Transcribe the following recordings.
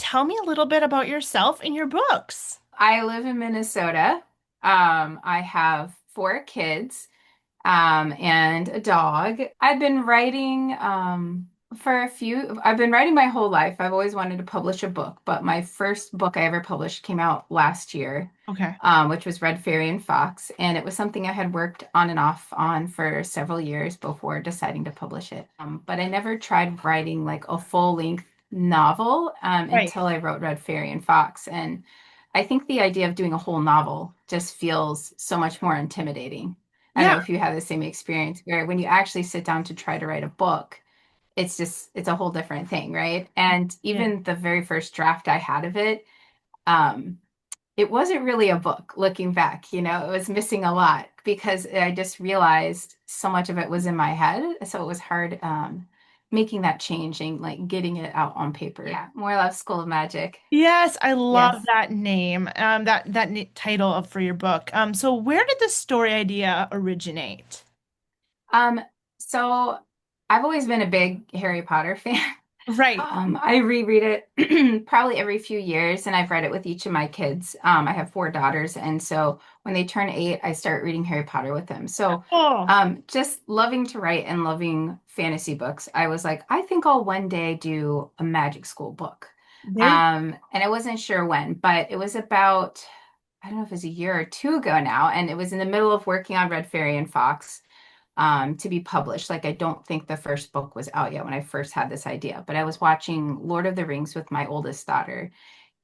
tell me a little bit about yourself and your books. I live in Minnesota. I have four kids, and a dog. I've been writing my whole life. I've always wanted to publish a book, but my first book I ever published came out last year, Okay. which was Red Fairy and Fox. And it was something I had worked on and off on for several years before deciding to publish it. But I never tried writing like a full length novel, Right. until I wrote Red Fairy and Fox. And I think the idea of doing a whole novel just feels so much more intimidating. I don't Yeah. know if you have the same experience where when you actually sit down to try to write a book, it's a whole different thing, right? And Yeah. even the very first draft I had of it, um, it wasn't really a book looking back, it was missing a lot because I just realized so much of it was in my head. So it was hard making that change and like getting it out on paper. Yeah, more or less School of Magic. Yes, I love Yes. that name. Title for your book. So where did the story idea originate? Um, so I've always been a big Harry Potter fan. Right. I reread it probably every few years, and I've read it with each of my kids. I have four daughters, and so when they turn 8, I start reading Harry Potter with them. So, Oh, just loving to write and loving fantasy books, I was like, I think I'll one day do a magic school book. there you And I wasn't sure when, but it was about, I don't know if it was a year or two ago now, and it was in the middle of working on Red Fairy and Fox, to be published. Like, I don't think the first book was out yet when I first had this idea, but I was watching Lord of the Rings with my oldest daughter,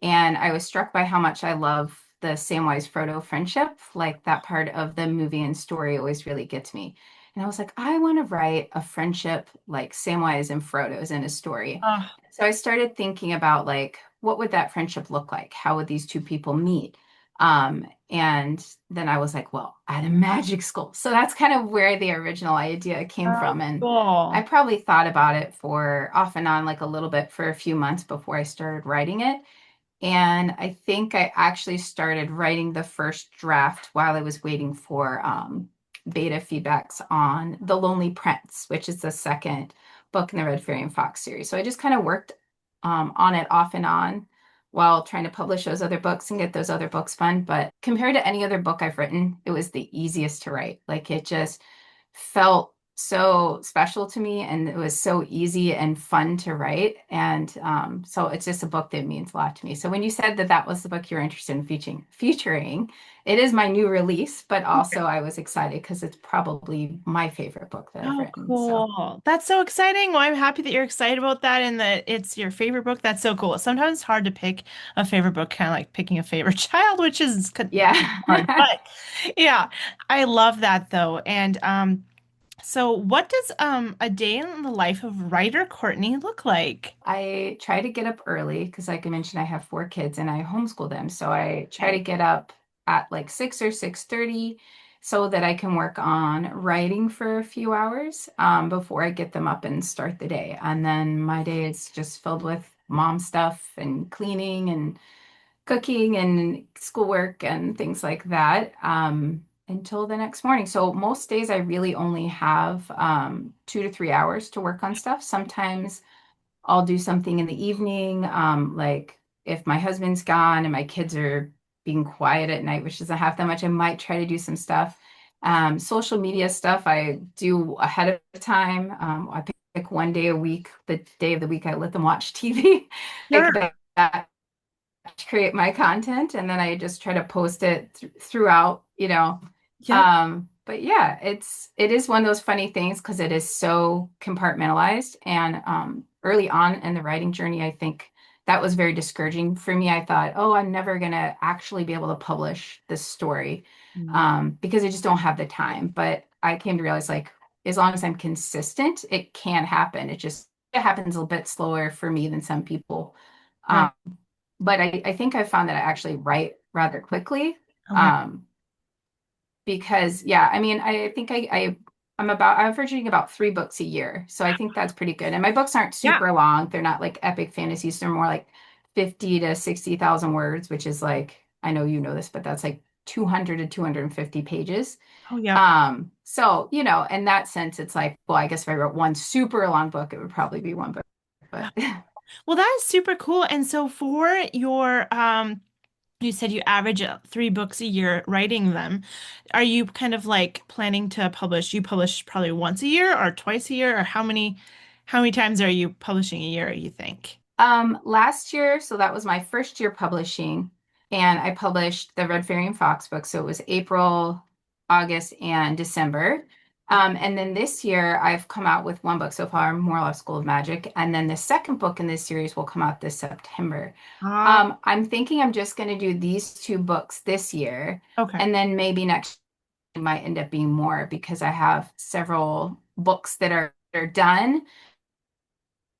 and I was struck by how much I love the Samwise Frodo friendship. Like, that part of the movie and story always really gets me. And I was like, I want to write a friendship like Samwise and Frodo's in a story. go. So I started thinking about like, what would that friendship look like? How would these two people meet? And then I was like, well, at a magic school. So that's kind of where the original idea came Oh, from. And I cool. probably thought about it for off and on, like a little bit for a few months before I started writing it. And I think I actually started writing the first draft while I was waiting for beta feedbacks on The Lonely Prince, which is the second book in the Red Fairy and Fox series. So I just kind of worked on it off and on while trying to publish those other books and get those other books fun. But compared to any other book I've written, it was the easiest to write. Like, it just felt so special to me, and it was so easy and fun to write. And so it's just a book that means a lot to me. So when you said that that was the book you're interested in featuring, it is my new release, but also I was excited because it's probably my favorite book that I've Oh, written. So cool. That's so exciting. Well, I'm happy that you're excited about that and that it's your favorite book. That's so cool. Sometimes it's hard to pick a favorite book, kind of like picking a favorite child, which is hard. yeah. But yeah, I love that though. And so what does a day in the life of writer Courtney look like? I try to get up early because, like I mentioned, I have four kids and I homeschool them. So I try to Okay. get up at like 6 or 6:30 so that I can work on writing for a few hours, before I get them up and start the day. And then my day is just filled with mom stuff and cleaning and cooking and schoolwork and things like that, until the next morning. So most days I really only have 2 to 3 hours to work on stuff. Sometimes I'll do something in the evening, like if my husband's gone and my kids are being quiet at night, which doesn't have that much, I might try to do some stuff. Social media stuff I do ahead of time. I pick one day a week, the day of the week I let them watch TV, like Sure. that, to create my content, and then I just try to post it throughout. Yep. But yeah, it is one of those funny things because it is so compartmentalized. And early on in the writing journey, I think that was very discouraging for me. I thought, oh, I'm never gonna actually be able to publish this story, Mm. because I just don't have the time. But I came to realize, like, as long as I'm consistent, it can happen. It happens a little bit slower for me than some people. Right. Um, but I think I found that I actually write rather quickly. Okay. Um, because yeah, I mean, I think I'm averaging about 3 books a year. So I think that's pretty good. And my books aren't Yeah. super long. They're not like epic fantasies. They're more like 50 to 60,000 words, which is like, I know you know this, but that's like 200 to 250 pages. Oh, yeah. So, in that sense, it's like, well, I guess if I wrote one super long book, it would probably be one book. But Well, that is super cool. And so for your you said you average 3 books a year writing them. Are you kind of like planning to publish? You publish probably once a year or twice a year, or how many times are you publishing a year, you think? Last year, so that was my first year publishing, and I published the Red Fairy and Fox book. So it was April, August, and December. And then this year, I've come out with one book so far, More or Less School of Magic, and then the second book in this series will come out this September. Ah, I'm thinking I'm just going to do these 2 books this year, okay. and then maybe next year might end up being more because I have several books that are done.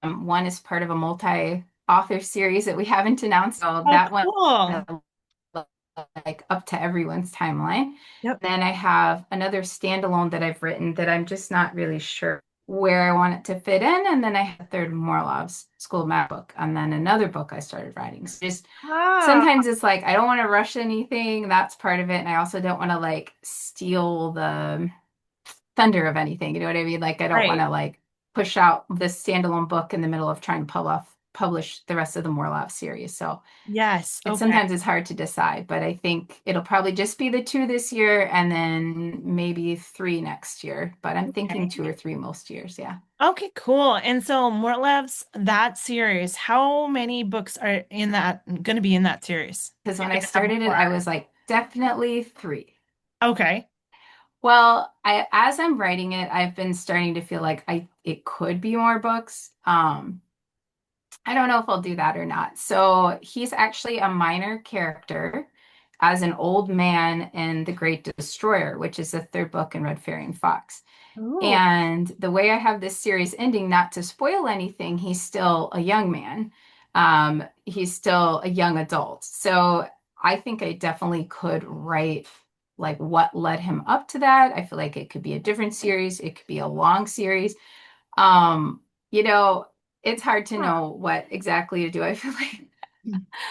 One is part of a multi-author series that we haven't announced. So Oh, that one, cool. like up to everyone's timeline. Yep. Then I have another standalone that I've written that I'm just not really sure where I want it to fit in. And then I have a third Morlov's School of Magic book, and then another book I started writing. So just Ah, sometimes it's like I don't want to rush anything. That's part of it. And I also don't want to like steal the thunder of anything. You know what I mean? Like I don't want right. to like push out this standalone book in the middle of trying to publish the rest of the Morlav series. So Yes. it Okay. sometimes it's hard to decide, but I think it'll probably just be the 2 this year and then maybe 3 next year. But I'm thinking Okay. 2 or 3 most years, yeah. Okay, cool. And so Mortlev's that series, how many books are in that going to be in that series? Because You're when I gonna have started it, more. I was like, definitely 3. Okay. Well, as I'm writing it, I've been starting to feel like I it could be more books. I don't know if I'll do that or not. So he's actually a minor character as an old man in The Great Destroyer, which is the third book in Red Fairy and Fox. Ooh. And the way I have this series ending, not to spoil anything, he's still a young man. He's still a young adult. So I think I definitely could write like what led him up to that. I feel like it could be a different series. It could be a long series. Um, you know, it's hard to Huh. know what exactly to do.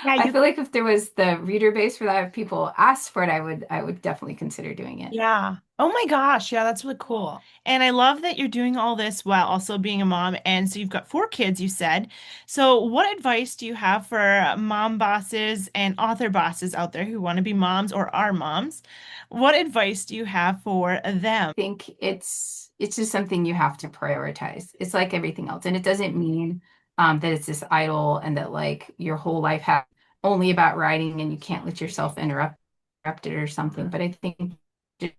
Yeah, I you feel like if there was the reader base for that, if people asked for it, I would definitely consider doing it. yeah. Oh my gosh, yeah, that's really cool. And I love that you're doing all this while also being a mom. And so you've got 4 kids, you said. So what advice do you have for mom bosses and author bosses out there who want to be moms or are moms? What advice do you have for them? Think it's just something you have to prioritize. It's like everything else. And it doesn't mean that it's this idle and that like your whole life has only about writing and you can't let yourself interrupted or something. But I think just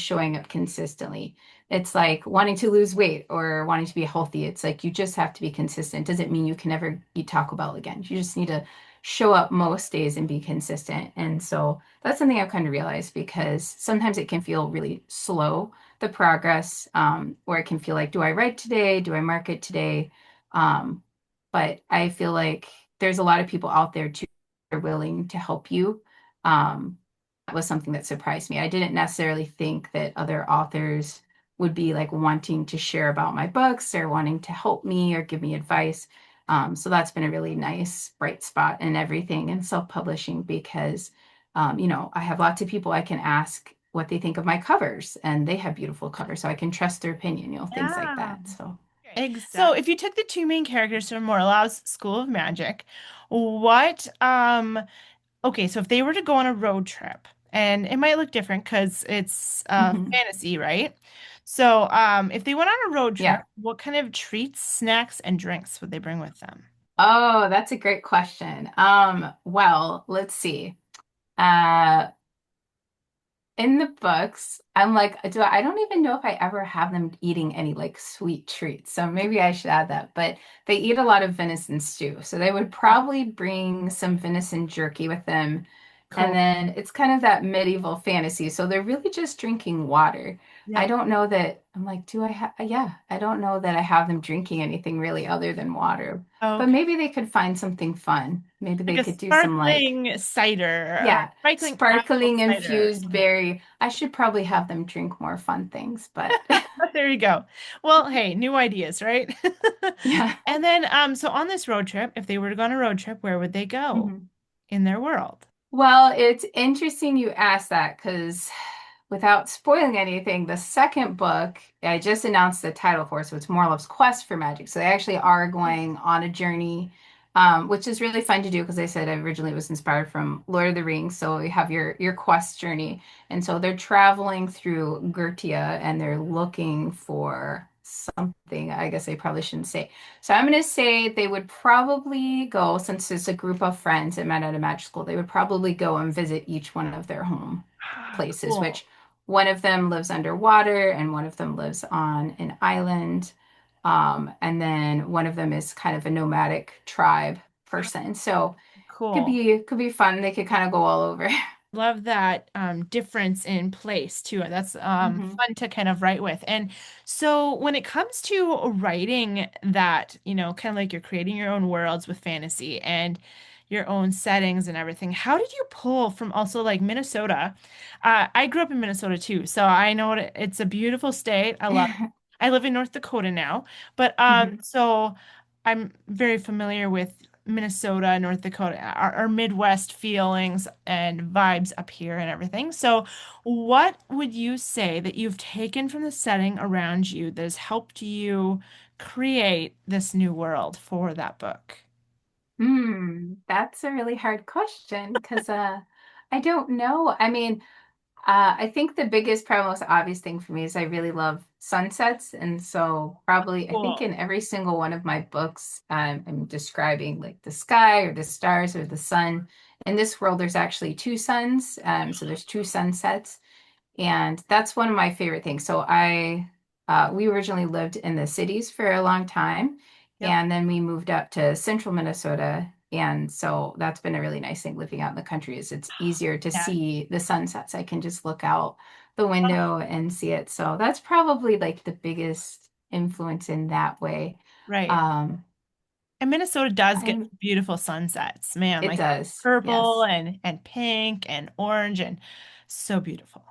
showing up consistently. It's like wanting to lose weight or wanting to be healthy. It's like you just have to be consistent. Doesn't mean you can never eat Taco Bell again. You just need to show up most days and be consistent. And so that's something I've kind of realized because sometimes it can feel really slow, the progress, or it can feel like, do I write today? Do I market today? Um, but I feel like there's a lot of people out there too who are willing to help you. That was something that surprised me. I didn't necessarily think that other authors would be like wanting to share about my books or wanting to help me or give me advice. So that's been a really nice bright spot in everything in self-publishing because, I have lots of people I can ask what they think of my covers, and they have beautiful covers, so I can trust their opinion, things like Yeah. that. So, Exactly. So if you took the 2 main characters from Morlau's School of Magic, what okay, so if they were to go on a road trip, and it might look different because it's mhm. fantasy, right? So if they went on a road trip, Yeah. what kind of treats, snacks, and drinks would they bring with them? Oh, that's a great question. Well, let's see. Uh, in the books, I'm like, I don't even know if I ever have them eating any like sweet treats. So maybe I should add that. But they eat a lot of venison stew. So they would Oh, probably bring some venison jerky with them. And cool. then it's kind of that medieval fantasy. So they're really just drinking water. I Yep. don't know that I'm like, do I have, yeah, I don't know that I have them drinking anything really other than water. But Okay. maybe they could find something fun. Maybe Like they a could do some like sparkling cider or yeah, sparkling apple sparkling cider. infused berry. I should probably have them drink more fun things, but There you go. Well, hey, new ideas, right? yeah. And then so on this road trip, if they were to go on a road trip, where would they go Mhm. in their world? Well, it's interesting you asked that because without spoiling anything, the second book, I just announced the title for, so it's Morlove's Quest for Magic. So they actually are going on a journey, which is really fun to do because I said I originally was inspired from Lord of the Rings. So you have your quest journey. And so they're traveling through Gertia and they're looking for something. I guess I probably shouldn't say. So I'm going to say they would probably go, since it's a group of friends that met at a magic school, they would probably go and visit each one of their home Ah, places, cool. which one of them lives underwater and one of them lives on an island. And then one of them is kind of a nomadic tribe person. So Cool. could be fun. They could kind of go all over. Love that difference in place too. That's hmm fun to kind of write with. And so when it comes to writing that, kind of like you're creating your own worlds with fantasy and your own settings and everything, how did you pull from also like Minnesota? I grew up in Minnesota too, so I know it's a beautiful state. I love it. I live in North Dakota now, but hmm so I'm very familiar with Minnesota, North Dakota, our Midwest feelings and vibes up here and everything. So, what would you say that you've taken from the setting around you that has helped you create this new world for that book? That's a really hard question because I don't know. I mean, I think the biggest, probably most obvious thing for me is I really love sunsets. And so, probably, I think Cool. in every single one of my books, I'm describing like the sky or the stars or the sun. In this world, there's actually two suns. So, there's two sunsets. And that's one of my favorite things. We originally lived in the cities for a long time, Yep. and then we moved up to central Minnesota. And so that's been a really nice thing living out in the country is it's easier to Yeah. see the sunsets. I can just look out the Oh, window and see it. So that's probably like the biggest influence in that way. right. Um, And Minnesota does get I'm, beautiful sunsets, man, it like does. purple Yes. and pink and orange and so beautiful.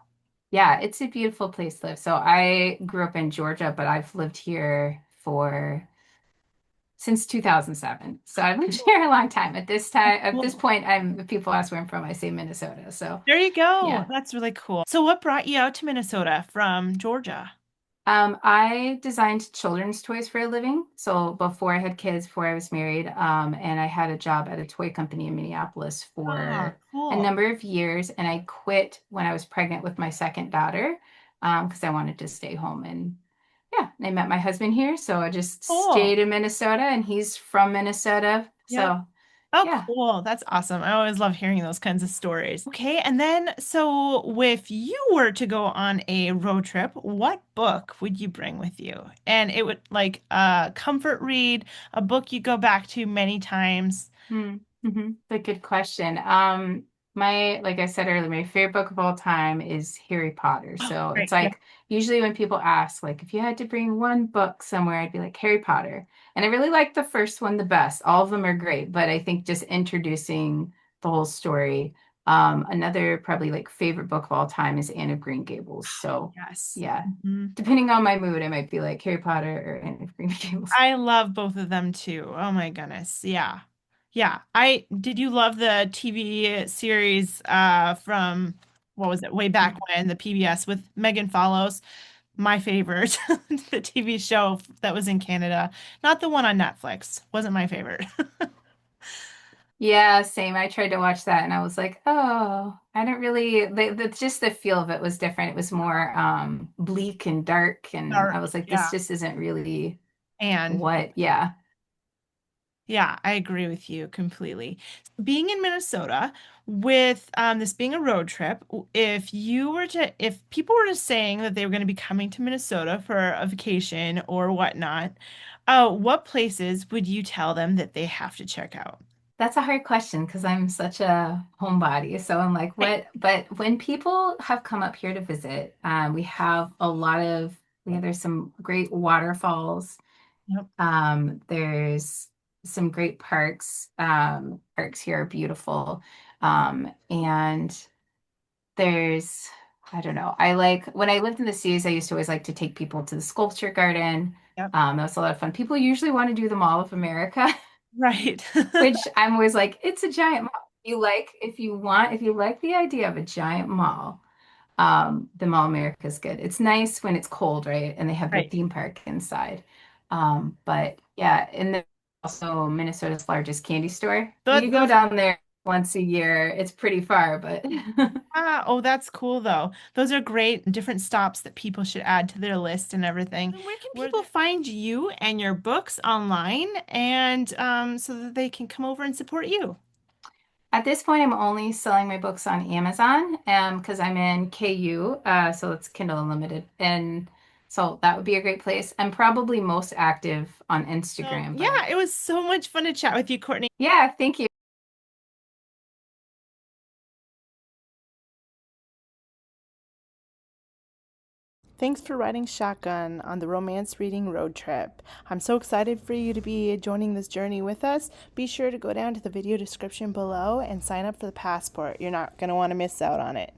Yeah, it's a beautiful place to live. So I grew up in Georgia, but I've lived here for since 2007. So I've lived here a long time. At this Cool. point, if people ask where I'm from, I say Minnesota. So There you go. yeah. That's really cool. So, what brought you out to Minnesota from Georgia? I designed children's toys for a living. So before I had kids, before I was married, and I had a job at a toy company in Minneapolis Ah, for a cool. number of years, and I quit when I was pregnant with my second daughter, because I wanted to stay home. And yeah, I met my husband here, so I just Cool. stayed in Minnesota, and he's from Minnesota. Yep. So Oh, yeah. cool. That's awesome. I always love hearing those kinds of stories. Okay, and then so if you were to go on a road trip, what book would you bring with you? And it would like a comfort read, a book you go back to many times. Mm-hmm. A good question. Like I said earlier, my favorite book of all time is Harry Potter. Oh, So it's great. Yeah. like usually when people ask, like, if you had to bring one book somewhere, I'd be like Harry Potter. And I really like the first one the best. All of them are great, but I think just introducing the whole story. Another probably like favorite book of all time is Anne of Green Gables. So Yes. yeah, Mhm. depending on my mood, I might be like Harry Potter or Anne of Green Gables. I love both of them too. Oh my goodness. Yeah. Yeah. I did you love the TV series from what was it? Way back when the PBS with Megan Follows, my favorite, the TV show that was in Canada. Not the one on Netflix. Wasn't my favorite. Yeah, same. I tried to watch that and I was like, oh, I don't really, just the feel of it was different. It was more bleak and dark. And I Dark. was like, this Yeah. just isn't really And yeah. yeah, I agree with you completely. Being in Minnesota, with this being a road trip, if people were just saying that they were going to be coming to Minnesota for a vacation or whatnot, what places would you tell them that they have to check out? That's a hard question because I'm such a homebody. So I'm like, Right. what? But when people have come up here to visit, we have a lot of, there's some great waterfalls. Yep. There's some great parks. Parks here are beautiful. And there's, I don't know. I like when I lived in the cities, I used to always like to take people to the sculpture garden. Yep. That was a lot of fun. People usually want to do the Mall of America, Right. which I'm always like, it's a giant mall. If you like the idea of a giant mall, The Mall America is good. It's nice when it's cold, right? And they have the Right. theme park inside. But yeah, and then also Minnesota's largest candy store. We go Those down there once a year. It's pretty far, but oh, that's cool though. Those are great different stops that people should add to their list and everything. Where can people find you and your books online and so that they can come over and support you? at this point, I'm only selling my books on Amazon because I'm in KU, so it's Kindle Unlimited. And so that would be a great place. I'm probably most active on So, Instagram, but yeah, it was so much fun to chat with you, Courtney. yeah, thank you. Thanks for riding shotgun on the Romance Reading Road Trip. I'm so excited for you to be joining this journey with us. Be sure to go down to the video description below and sign up for the passport. You're not going to want to miss out on it.